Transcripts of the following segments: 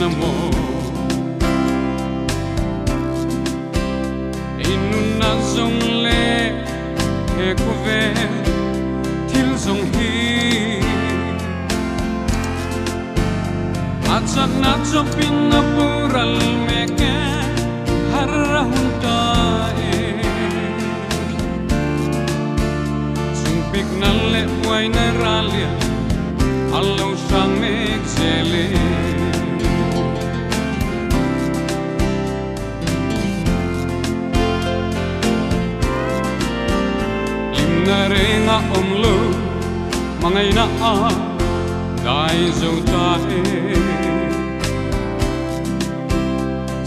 mo inuna zong le he kuve til zong hi achak na chopin na pural meke harra hunta e sumpik na le wai na ralia allo sang mek chele na renga omlu mangai na a dai zo tae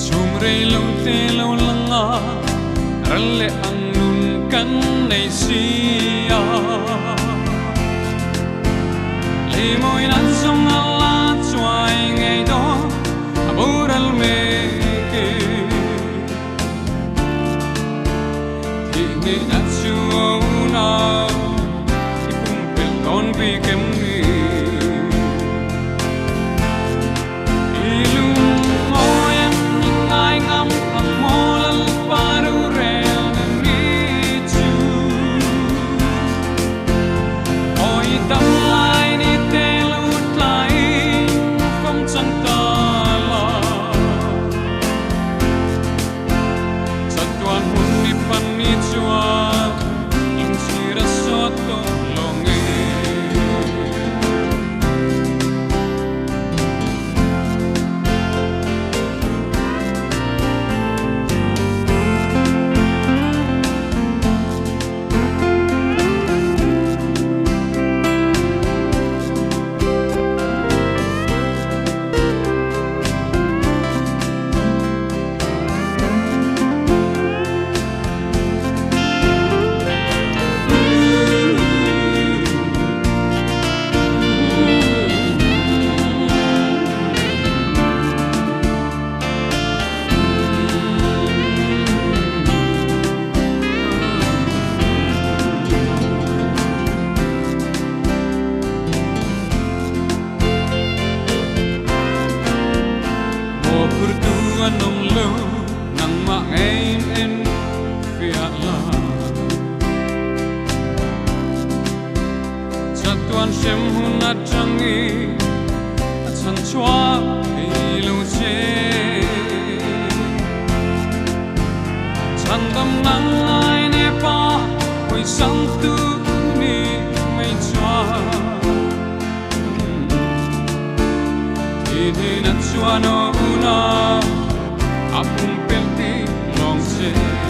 chumre lo te lo langa ralle anun kan nei sia le moi na song ala chuai ngai do abural me ke ti ni na chu ipum pelton bi kemni ilum moyam ngai ngam amolal paru rel ni chu oi tam lai ni telut lai phong chang ta la chatuan hun ni pan ni chua nông lưu nắng mạng em phiền la chặt tuan xem hun at changi chan chua hi lu che chan dam nang ai ne pa oi sang tu ni mai chua ini na chua no una apun pelti long se